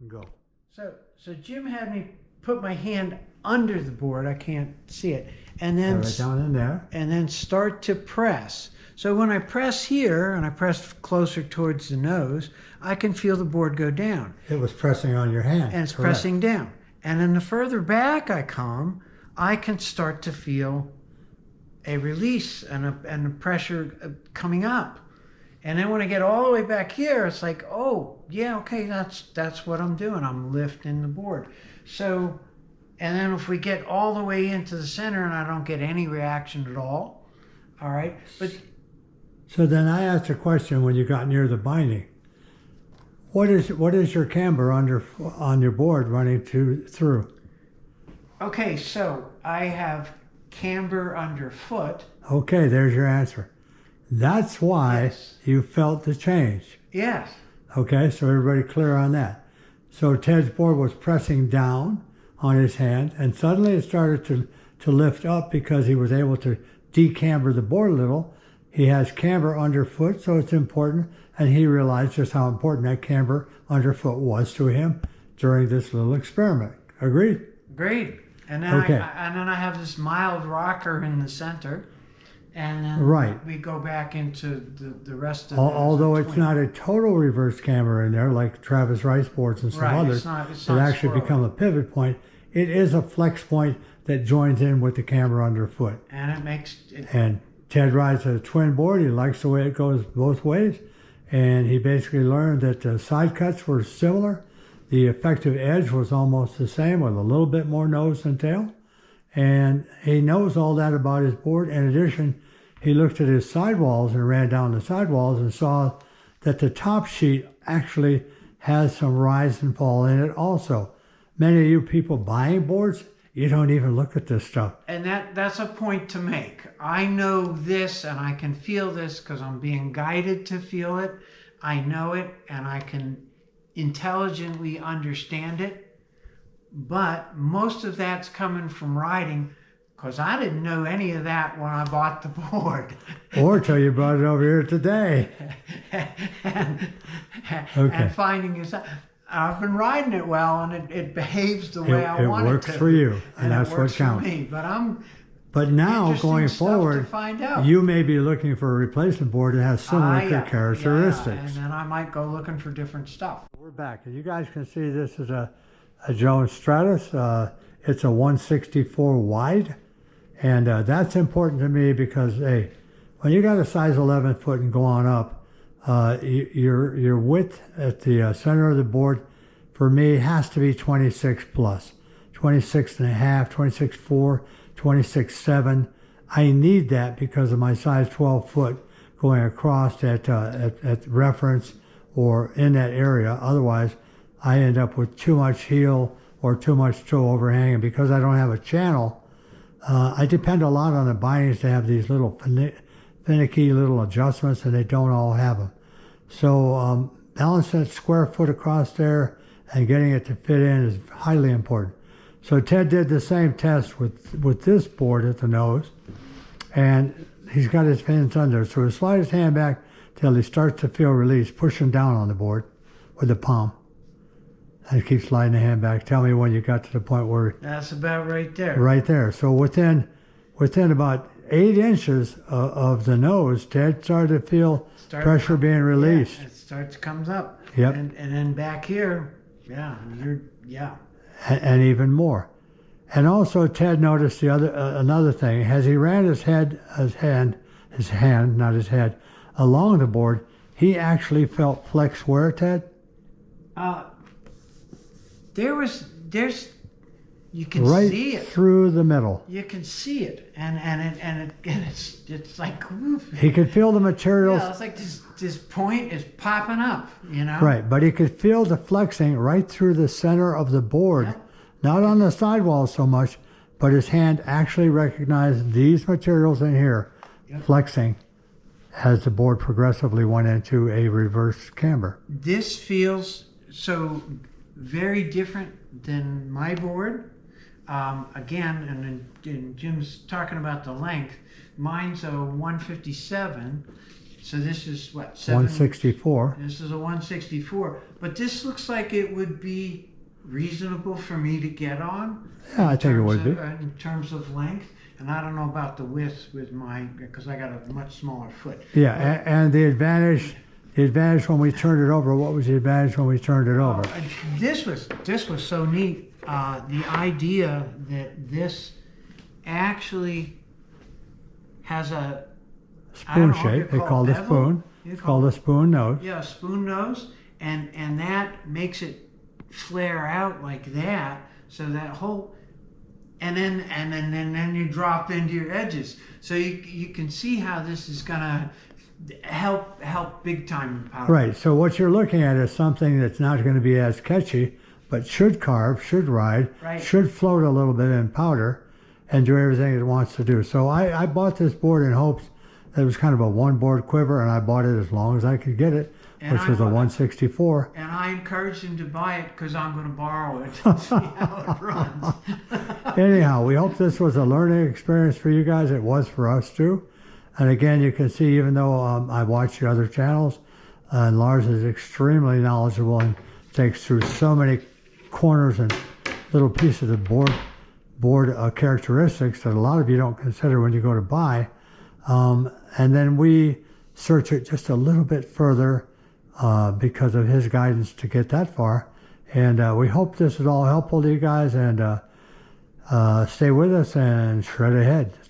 Go. So Jim had me put my hand under the board. I can't see it, and then right down in there, and then start to press. So when I press here and I press closer towards the nose, I can feel the board go down. It was pressing on your hand. And it's correct. pressing down. And then the further back I come, I can start to feel a release and a pressure coming up. And then when I get all the way back here, it's like, oh, yeah, okay, that's what I'm doing. I'm lifting the board. So, and then if we get all the way into the center and I don't get any reaction at all, all right, but... So then I asked a question when you got near the binding. What is your camber on your board running through? Okay, so I have camber underfoot. Okay, there's your answer. That's why Yes. you felt the change. Yes. Okay, so everybody clear on that. So Ted's board was pressing down on his hand, and suddenly it started to lift up because he was able to decamber the board a little. He has camber underfoot, so it's important, and he realized just how important that camber underfoot was to him during this little experiment. Agreed? Agreed. And then Okay. I have this mild rocker in the center, and then Right. we go back into the rest of Although the it's twin. not a total reverse camber in there like Travis Rice boards and some Right, others it's not that actually swirly. become a pivot point, it is a flex point that joins in with the camber underfoot. And it makes it, And Ted rides a twin board. He likes the way it goes both ways. And he basically learned that the side cuts were similar. The effective edge was almost the same with a little bit more nose than tail. And he knows all that about his board. In addition, he looked at his sidewalls and ran down the sidewalls and saw that the top sheet actually has some rise and fall in it also. Many of you people buying boards, you don't even look at this stuff. and that's a point to make. I know this and I can feel this because I'm being guided to feel it. I know it and I can intelligently understand it. But most of that's coming from riding because I didn't know any of that when I bought the board. Or till you brought it over here today. and finding is I've been riding it well and it behaves the way I want it to. It works for you, and that's it works what counts. for me. But now, Interesting going stuff forward, to find out. you may be looking for a replacement board that has similar Yeah, characteristics. yeah, and then I might go looking for different stuff. We're back. As you guys can see, this is a Jones Stratus. It's a 164 wide, and that's important to me because, hey, when you got a size 11 foot and go on up, your width at the center of the board, for me, has to be 26 plus, 26 and a half, 26.4, 26.7. I need that because of my size 12 foot going across at reference or in that area. Otherwise, I end up with too much heel or too much toe overhang. And because I don't have a channel, I depend a lot on the bindings to have these little finicky little adjustments, and they don't all have them. So balancing that square foot across there and getting it to fit in is highly important. So Ted did the same test with this board at the nose, and he's got his hands under. So he slides his hand back till he starts to feel release, pushing down on the board with the palm. And keep sliding the hand back. Tell me when you got to the point where... That's about right there. Right there. So within about 8 inches of the nose, Ted started to feel pressure being released. Yeah, it comes up. Yep. And then back here, And even more. And also Ted noticed another thing. As he ran his hand, not his head, along the board, he actually felt flex where, Ted? You can right see it through the middle. You can see it, and it's like woof. He could feel the materials. Yeah, it's like this point is popping up, you know. Right, but he could feel the flexing right through the center of the board, Yep. Not on the sidewall so much, but his hand actually recognized these materials in here, Yep. flexing, as the board progressively went into a reverse camber. This feels so very different than my board. Again, and Jim's talking about the length. Mine's a 157, So this is what, 164. This is a 164, but this looks like it would be reasonable for me to get on. Yeah, I think it would be. In terms of length, and I don't know about the width with my, because I got a much smaller foot. Yeah, and the advantage when we turned it over, what was the advantage when we turned it over? This was so neat. The idea that this actually has a spoon shape. They call it a spoon. It's called a spoon nose. Yeah, a spoon nose, and that makes it flare out like that, so that whole, and then you drop into your edges. So you can see how this is gonna help big time in powder. Right. So what you're looking at is something that's not going to be as catchy, but should carve, should ride, should float a little bit in powder, and do everything it wants to do. So I bought this board in hopes that it was kind of a one board quiver, and I bought it as long as I could get it, which was a 164. And I encouraged him to buy it because I'm going to borrow it and see how it runs. Anyhow, we hope this was a learning experience for you guys. It was for us too. And again, you can see, even though I watch the other channels, and Lars is extremely knowledgeable and takes through so many corners and little pieces of board characteristics that a lot of you don't consider when you go to buy. And then we search it just a little bit further because of his guidance to get that far. And we hope this is all helpful to you guys, and stay with us and shred ahead. So